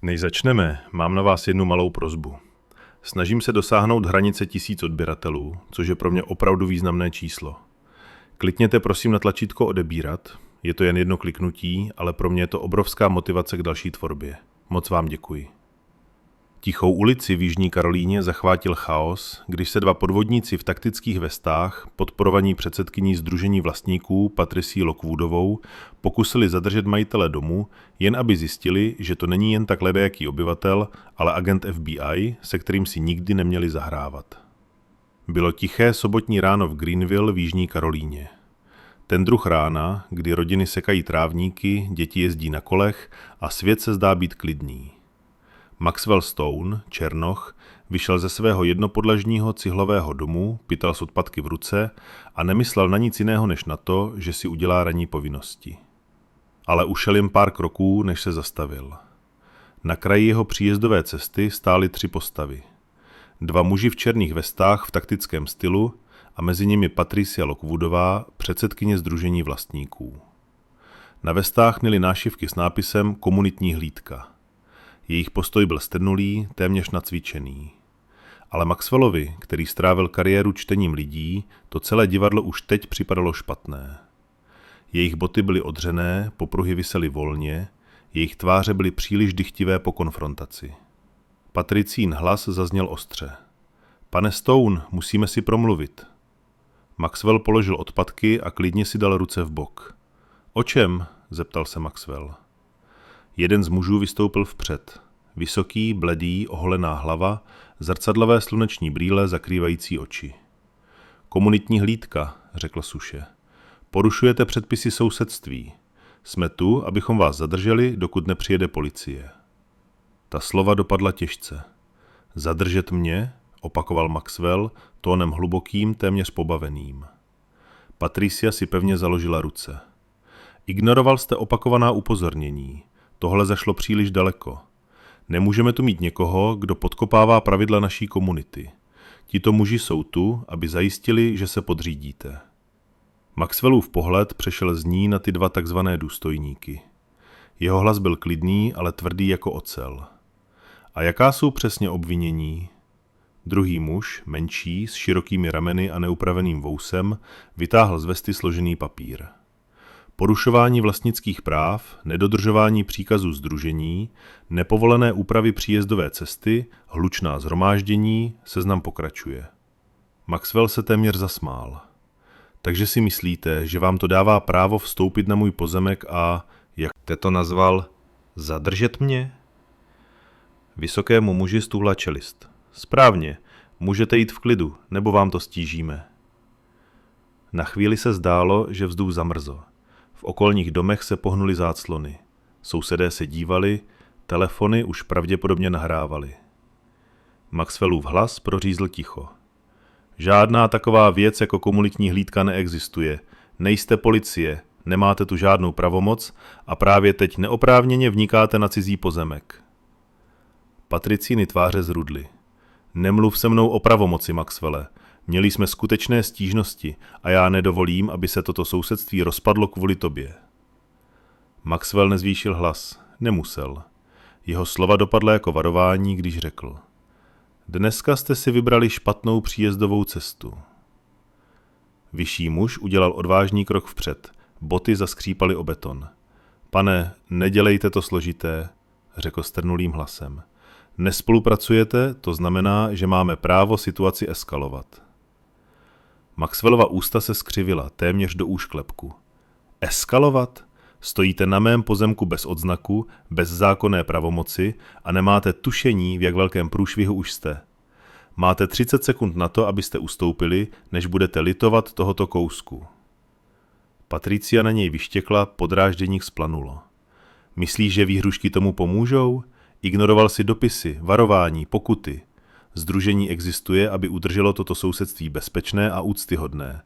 Než začneme, mám na vás jednu malou prosbu. Snažím se dosáhnout hranice 1000 odběratelů, což je pro mě opravdu významné číslo. Klikněte prosím na tlačítko odebírat, je to jen jedno kliknutí, ale pro mě je to obrovská motivace k další tvorbě. Moc vám děkuji. Tichou ulici v Jižní Karolíně zachvátil chaos, když se dva podvodníci v taktických vestách, podporovaní předsedkyní Sdružení vlastníků Patricí Lockwoodovou, pokusili zadržet majitele domu, jen aby zjistili, že to není jen tak ledajaký obyvatel, ale agent FBI, se kterým si nikdy neměli zahrávat. Bylo tiché sobotní ráno v Greenville v Jižní Karolíně. Ten druh rána, kdy rodiny sekají trávníky, děti jezdí na kolech a svět se zdá být klidný. Maxwell Stone, černoch, vyšel ze svého jednopodlažního cihlového domu, pytel s odpadky v ruce a nemyslel na nic jiného než na to, že si udělá ranní povinnosti. Ale ušel jen pár kroků, než se zastavil. Na kraji jeho příjezdové cesty stály 3 postavy. 2 muži v černých vestách v taktickém stylu a mezi nimi Patricia Lockwoodová, předsedkyně Sdružení vlastníků. Na vestách měli nášivky s nápisem Komunitní hlídka. Jejich postoj byl strnulý, téměř nacvičený. Ale Maxwellovi, který strávil kariéru čtením lidí, to celé divadlo už teď připadalo špatné. Jejich boty byly odřené, popruhy visely volně, jejich tváře byly příliš dychtivé po konfrontaci. Patricín hlas zazněl ostře. Pane Stone, musíme si promluvit. Maxwell položil odpadky a klidně si dal ruce v bok. O čem? Zeptal se Maxwell. Jeden z mužů vystoupil vpřed. Vysoký, bledý, oholená hlava, zrcadlavé sluneční brýle zakrývající oči. Komunitní hlídka, řekl suše. Porušujete předpisy sousedství. Jsme tu, abychom vás zadrželi, dokud nepřijede policie. Ta slova dopadla těžce. Zadržet mě? Opakoval Maxwell, tónem hlubokým, téměř pobaveným. Patricia si pevně založila ruce. Ignoroval jste opakovaná upozornění. Tohle zašlo příliš daleko. Nemůžeme tu mít někoho, kdo podkopává pravidla naší komunity. Tito muži jsou tu, aby zajistili, že se podřídíte. Maxwellův pohled přešel z ní na ty 2 takzvané důstojníky. Jeho hlas byl klidný, ale tvrdý jako ocel. A jaká jsou přesně obvinění? Druhý muž, menší, s širokými rameny a neupraveným vousem, vytáhl z vesty složený papír. Porušování vlastnických práv, nedodržování příkazů sdružení, nepovolené úpravy příjezdové cesty, hlučná shromáždění, seznam pokračuje. Maxwell se téměř zasmál. Takže si myslíte, že vám to dává právo vstoupit na můj pozemek a, jak jste to nazval, zadržet mě? Vysokému muži stůhla čelist. Správně, můžete jít v klidu, nebo vám to stížíme. Na chvíli se zdálo, že vzduch zamrzl. V okolních domech se pohnuly záclony. Sousedé se dívali, telefony už pravděpodobně nahrávaly. Maxwellův hlas prořízl ticho. Žádná taková věc jako komunitní hlídka neexistuje. Nejste policie, nemáte tu žádnou pravomoc a právě teď neoprávněně vnikáte na cizí pozemek. Patricíny tváře zrudly. Nemluv se mnou o pravomoci, Maxwelle. Měli jsme skutečné stížnosti a já nedovolím, aby se toto sousedství rozpadlo kvůli tobě. Maxwell nezvýšil hlas. Nemusel. Jeho slova dopadla jako varování, když řekl. Dneska jste si vybrali špatnou příjezdovou cestu. Vyšší muž udělal odvážný krok vpřed. Boty zaskřípaly o beton. Pane, nedělejte to složité, řekl strnulým hlasem. Nespolupracujete, to znamená, že máme právo situaci eskalovat. Maxwellova ústa se skřivila, téměř do úšklepku. Eskalovat? Stojíte na mém pozemku bez odznaku, bez zákonné pravomoci a nemáte tušení, v jak velkém průšvihu už jste. Máte 30 sekund na to, abyste ustoupili, než budete litovat tohoto kousku. Patricia na něj vyštěkla, podráždění vzplanulo. Myslíš, že výhrušky tomu pomůžou? Ignoroval si dopisy, varování, pokuty. Sdružení existuje, aby udrželo toto sousedství bezpečné a úctyhodné.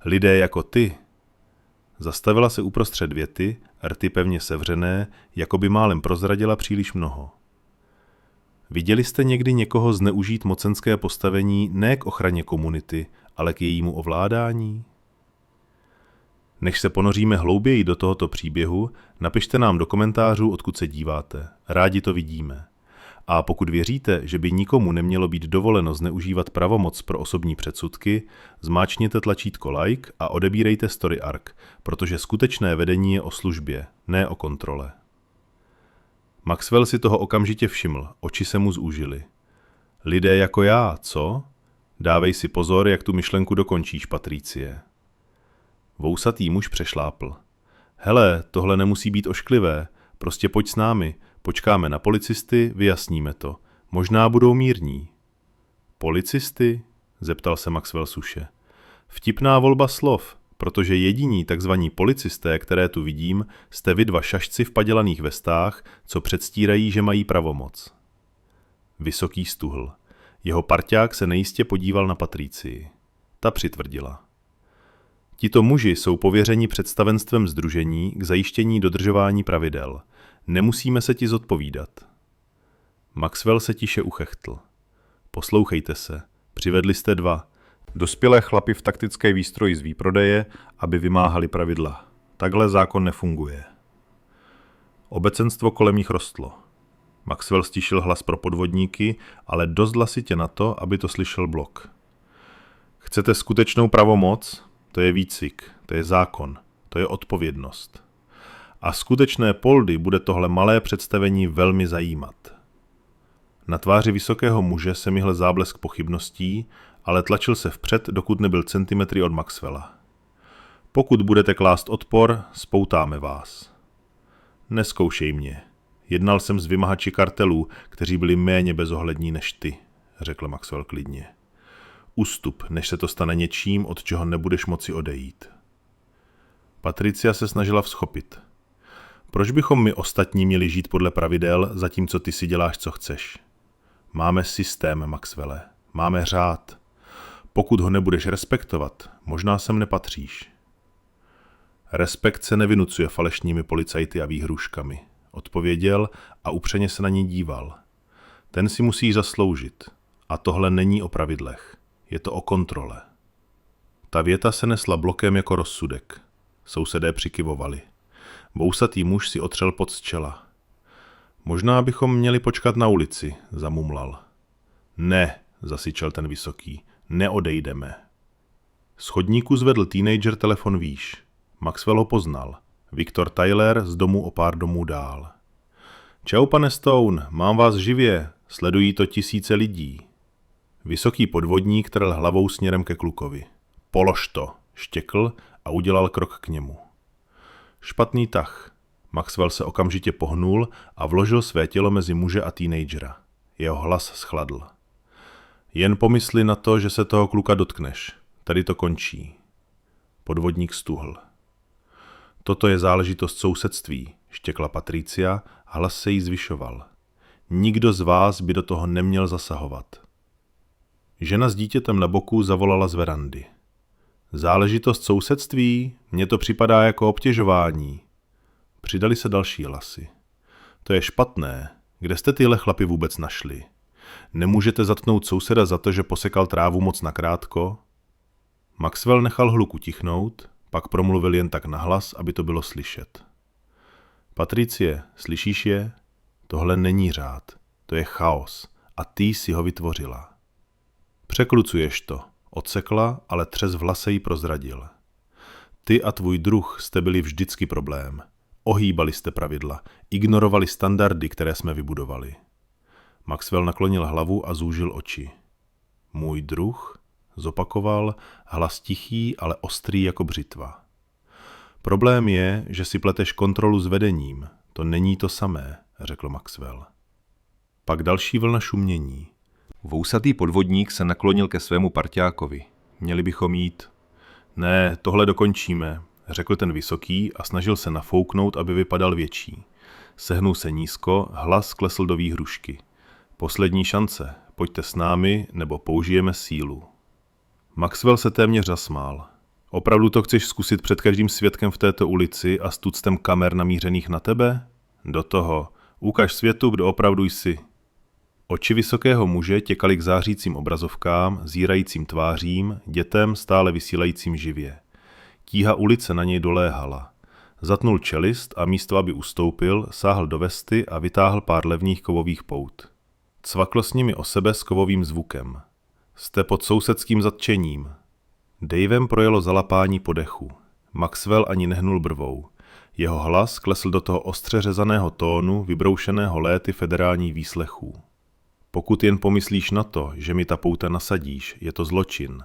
Lidé jako ty. Zastavila se uprostřed věty, rty pevně sevřené, jako by málem prozradila příliš mnoho. Viděli jste někdy někoho zneužít mocenské postavení ne k ochraně komunity, ale k jejímu ovládání? Než se ponoříme hlouběji do tohoto příběhu, napište nám do komentářů, odkud se díváte. Rádi to vidíme. A pokud věříte, že by nikomu nemělo být dovoleno zneužívat pravomoc pro osobní předsudky, zmáčkněte tlačítko like a odebírejte Story Arc, protože skutečné vedení je o službě, ne o kontrole. Maxwell si toho okamžitě všiml, oči se mu zúžily. Lidé jako já, co? Dávej si pozor, jak tu myšlenku dokončíš, Patricie. Vousatý muž přešlápl. Hele, tohle nemusí být ošklivé, prostě pojď s námi, počkáme na policisty, vyjasníme to. Možná budou mírní. Policisty? Zeptal se Maxwell suše. Vtipná volba slov, protože jediní takzvaní policisté, které tu vidím, jste vy dva šašci v padělaných vestách, co předstírají, že mají pravomoc. Vysoký stuhl. Jeho parťák se nejistě podíval na Patricii. Ta přitvrdila. Tito muži jsou pověřeni představenstvem sdružení k zajištění dodržování pravidel. Nemusíme se ti zodpovídat. Maxwell se tiše uchechtl. Poslouchejte se, přivedli jste dva. Dospělé chlapy v taktické výstroji z výprodeje, aby vymáhali pravidla. Takhle zákon nefunguje. Obecenstvo kolem nich rostlo. Maxwell stišil hlas pro podvodníky, ale dost hlasitě na to, aby to slyšel Blok. Chcete skutečnou pravomoc? To je výcvik, to je zákon, to je odpovědnost. A skutečné poldy bude tohle malé představení velmi zajímat. Na tváři vysokého muže se myhl záblesk pochybností, ale tlačil se vpřed, dokud nebyl centimetry od Maxwella. Pokud budete klást odpor, spoutáme vás. Neskoušej mě. Jednal jsem s vymahači kartelů, kteří byli méně bezohlední než ty, řekl Maxwell klidně. Ustup, než se to stane něčím, od čeho nebudeš moci odejít. Patricia se snažila vzchopit. Proč bychom my ostatní měli žít podle pravidel, zatímco ty si děláš, co chceš? Máme systém, Maxwelle. Máme řád. Pokud ho nebudeš respektovat, možná sem nepatříš. Respekt se nevynucuje falešnými policajty a výhruškami, odpověděl a upřeně se na ní díval. Ten si musí zasloužit. A tohle není o pravidlech. Je to o kontrole. Ta věta se nesla blokem jako rozsudek. Sousedé přikyvovali. Vousatý muž si otřel pot z čela. Možná bychom měli počkat na ulici, zamumlal. Ne, zasyčel ten vysoký, neodejdeme. Z chodníku zvedl teenager telefon výš. Maxwell ho poznal. Viktor Tyler z domu o pár domů dál. Čau, pane Stone, mám vás živě, sledují to tisíce lidí. Vysoký podvodník trhl hlavou směrem ke klukovi. Polož to, štěkl a udělal krok k němu. Špatný tah. Maxwell se okamžitě pohnul a vložil své tělo mezi muže a teenagera. Jeho hlas schladl. Jen pomysli na to, že se toho kluka dotkneš. Tady to končí. Podvodník stuhl. Toto je záležitost sousedství, štěkla Patricia, hlas se jí zvyšoval. Nikdo z vás by do toho neměl zasahovat. Žena s dítětem na boku zavolala z verandy. Záležitost sousedství? Mně to připadá jako obtěžování. Přidali se další hlasy. To je špatné. Kde jste tyhle chlapy vůbec našli? Nemůžete zatknout souseda za to, že posekal trávu moc nakrátko? Maxwell nechal hluk utichnout, pak promluvil jen tak nahlas, aby to bylo slyšet. Patricie, slyšíš je? Tohle není řád. To je chaos. A ty si ho vytvořila. Překlucuješ to. Odsekla, ale třes v hlase jí prozradil. Ty a tvůj druh jste byli vždycky problém. Ohýbali jste pravidla, ignorovali standardy, které jsme vybudovali. Maxwell naklonil hlavu a zúžil oči. Můj druh? Zopakoval, hlas tichý, ale ostrý jako břitva. Problém je, že si pleteš kontrolu s vedením. To není to samé, řekl Maxwell. Pak další vlna šumění. Vousatý podvodník se naklonil ke svému parťákovi. Měli bychom jít. Ne, tohle dokončíme, řekl ten vysoký a snažil se nafouknout, aby vypadal větší. Sehnul se nízko, hlas klesl do výhrušky. Poslední šance, pojďte s námi, nebo použijeme sílu. Maxwell se téměř zasmál. Opravdu to chceš zkusit před každým svědkem v této ulici a s tuctem kamer namířených na tebe? Do toho. Ukaž světu, kdo opravdu jsi. Oči vysokého muže těkaly k zářícím obrazovkám, zírajícím tvářím, dětem stále vysílajícím živě. Tíha ulice na něj doléhala. Zatnul čelist a místo, aby ustoupil, sáhl do vesty a vytáhl pár levných kovových pout. Cvaklo s nimi o sebe s kovovým zvukem. Jste pod sousedským zatčením. Davem projelo zalapání po dechu. Maxwell ani nehnul brvou. Jeho hlas klesl do toho ostře řezaného tónu, vybroušeného léty federálních výslechů. Pokud jen pomyslíš na to, že mi ta pouta nasadíš, je to zločin.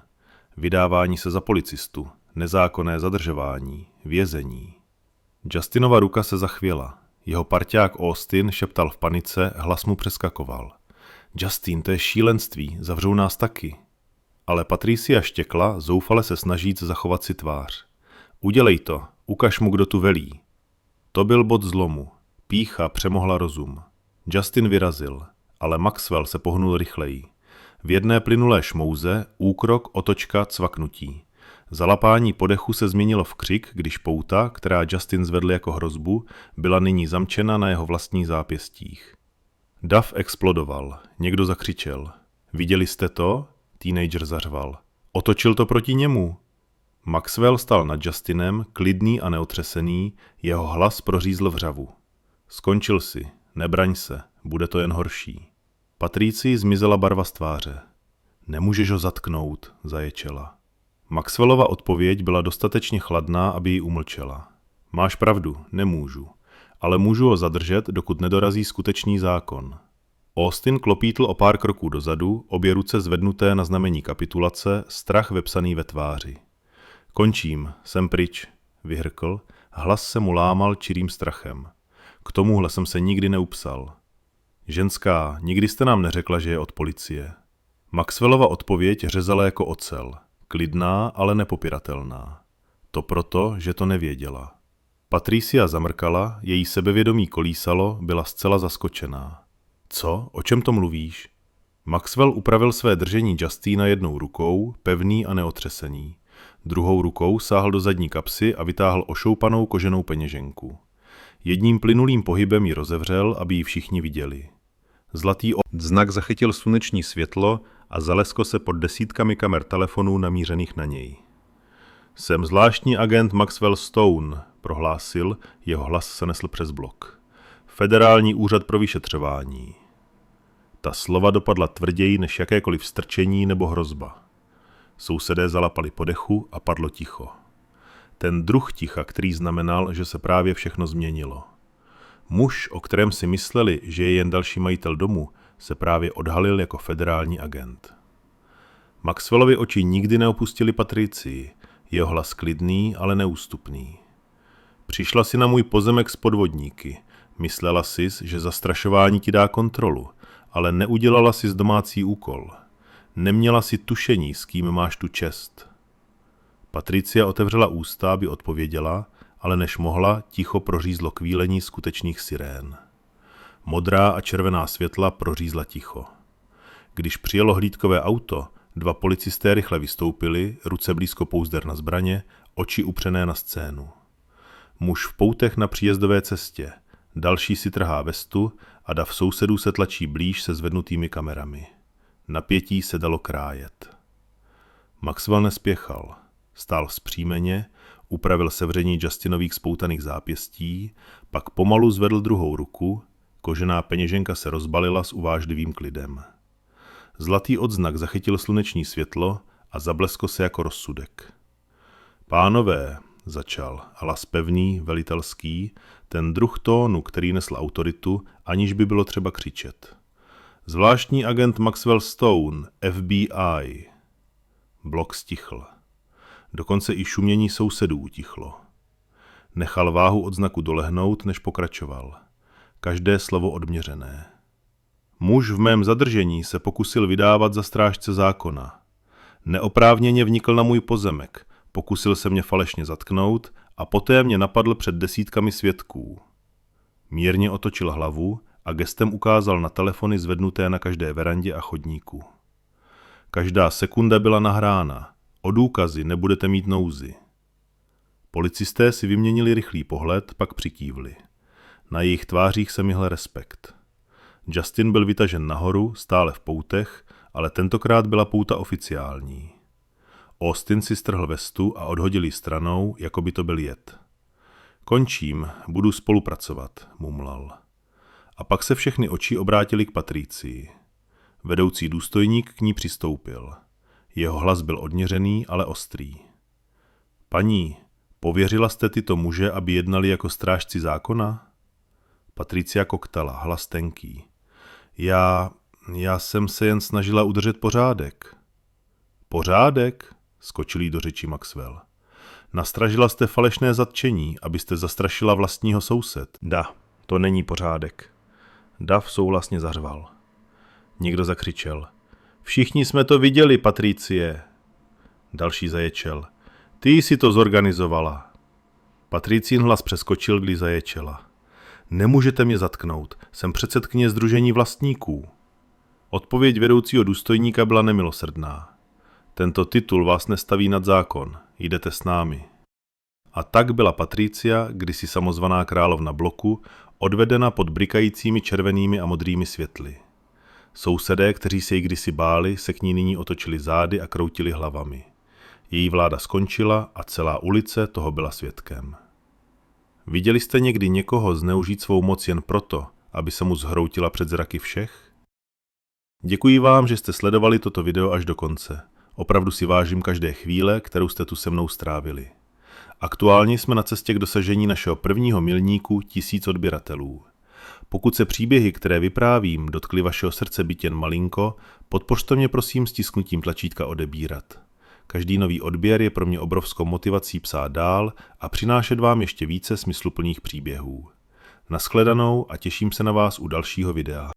Vydávání se za policistu, nezákonné zadržování, vězení. Justinova ruka se zachvěla. Jeho parťák Austin šeptal v panice, hlas mu přeskakoval. Justin, to je šílenství, zavřou nás taky. Ale Patricia štěkla, zoufale se snažíc zachovat si tvář. Udělej to, ukaž mu, kdo tu velí. To byl bod zlomu. Pýcha přemohla rozum. Justin vyrazil, ale Maxwell se pohnul rychleji. V jedné plynulé šmouze, úkrok, otočka, cvaknutí. Zalapání po dechu se změnilo v křik, když pouta, která Justin zvedl jako hrozbu, byla nyní zamčena na jeho vlastních zápěstích. Dav explodoval. Někdo zakřičel. Viděli jste to? Teenager zařval. Otočil to proti němu. Maxwell stál nad Justinem, klidný a neotřesený, jeho hlas prořízl v řavu. Skončil si, nebraň se, bude to jen horší. Patricii zmizela barva z tváře. Nemůžeš ho zatknout, zaječela. Maxwellova odpověď byla dostatečně chladná, aby ji umlčela. Máš pravdu, nemůžu, ale můžu ho zadržet, dokud nedorazí skutečný zákon. Austin klopítl o pár kroků dozadu, obě ruce zvednuté na znamení kapitulace, strach vepsaný ve tváři. Končím, jsem pryč, vyhrkl, hlas se mu lámal čirým strachem. K tomuhle jsem se nikdy neupsal. Ženská, nikdy jste nám neřekla, že je od policie. Maxwellova odpověď řezala jako ocel. Klidná, ale nepopiratelná. To proto, že to nevěděla. Patricia zamrkala, její sebevědomí kolísalo, byla zcela zaskočená. Co? O čem to mluvíš? Maxwell upravil své držení Justina jednou rukou, pevný a neotřesený. Druhou rukou sáhl do zadní kapsy a vytáhl ošoupanou koženou peněženku. Jedním plynulým pohybem ji rozevřel, aby ji všichni viděli. Zlatý znak zachytil sluneční světlo a zalesko se pod desítkami kamer telefonů namířených na něj. Jsem zvláštní agent Maxwell Stone, prohlásil, jeho hlas se nesl přes blok. Federální úřad pro vyšetřování. Ta slova dopadla tvrději než jakékoliv strčení nebo hrozba. Sousedé zalapali po dechu a padlo ticho. Ten druh ticha, který znamenal, že se právě všechno změnilo. Muž, o kterém si mysleli, že je jen další majitel domu, se právě odhalil jako federální agent. Maxwellovi oči nikdy neopustili Patricii, jeho hlas klidný, ale neústupný. Přišla si na můj pozemek s podvodníky, myslela sis, že zastrašování ti dá kontrolu, ale neudělala sis domácí úkol. Neměla si tušení, s kým máš tu čest. Patricia otevřela ústa, aby odpověděla, ale než mohla, ticho prořízlo kvílení skutečných sirén. Modrá a červená světla prořízla ticho. Když přijelo hlídkové auto, dva policisté rychle vystoupili, ruce blízko pouzder na zbraně, oči upřené na scénu. Muž v poutech na příjezdové cestě, další si trhá vestu a dav sousedů se tlačí blíž se zvednutými kamerami. Napětí se dalo krájet. Maxwell nespěchal. Stál vzpřímeně, upravil sevření Justinových spoutaných zápěstí, pak pomalu zvedl druhou ruku, kožená peněženka se rozbalila s uvážlivým klidem. Zlatý odznak zachytil sluneční světlo a zablesko se jako rozsudek. Pánové, začal, hlas pevný, velitelský, ten druh tónu, který nesl autoritu, aniž by bylo třeba křičet. Zvláštní agent Maxwell Stone, FBI. Blok stichl. Dokonce i šumění sousedů utichlo. Nechal váhu odznaku dolehnout, než pokračoval. Každé slovo odměřené. Muž v mém zadržení se pokusil vydávat za strážce zákona. Neoprávněně vnikl na můj pozemek, pokusil se mě falešně zatknout a poté mě napadl před desítkami svědků. Mírně otočil hlavu a gestem ukázal na telefony zvednuté na každé verandě a chodníku. Každá sekunda byla nahrána. O důkazy nebudete mít nouzi. Policisté si vyměnili rychlý pohled, pak přikývli. Na jejich tvářích se myhl respekt. Justin byl vytažen nahoru, stále v poutech, ale tentokrát byla pouta oficiální. Austin si strhl vestu a odhodil ji stranou, jako by to byl jed. Končím, budu spolupracovat, mumlal. A pak se všechny oči obrátily k Patricii. Vedoucí důstojník k ní přistoupil. Jeho hlas byl odměřený, ale ostrý. Paní, pověřila jste tyto muže, aby jednali jako strážci zákona? Patricia koktala, hlas tenký. Já jsem se jen snažila udržet pořádek. Pořádek? Skočil jí do řeči Maxwell. Nastražila jste falešné zatčení, abyste zastrašila vlastního soused. To není pořádek. Dav souhlasně zařval. Někdo zakřičel. Všichni jsme to viděli, Patricie. Další zaječel. Ty jsi to zorganizovala. Patricín hlas přeskočil, když zaječela. Nemůžete mě zatknout, jsem předsedkyně sdružení vlastníků. Odpověď vedoucího důstojníka byla nemilosrdná. Tento titul vás nestaví nad zákon, jdete s námi. A tak byla Patricia, kdysi samozvaná královna bloku, odvedena pod brikajícími červenými a modrými světly. Sousedé, kteří se jí kdysi báli, se k ní nyní otočili zády a kroutili hlavami. Její vláda skončila a celá ulice toho byla svědkem. Viděli jste někdy někoho zneužít svou moc jen proto, aby se mu zhroutila před zraky všech? Děkuji vám, že jste sledovali toto video až do konce. Opravdu si vážím každé chvíle, kterou jste tu se mnou strávili. Aktuálně jsme na cestě k dosažení našeho prvního milníku 1000 odběratelů. Pokud se příběhy, které vyprávím, dotkly vašeho srdce byť jen malinko, podpořte mě prosím stisknutím tlačítka odebírat. Každý nový odběr je pro mě obrovskou motivací psát dál a přinášet vám ještě více smysluplných příběhů. Nashledanou a těším se na vás u dalšího videa.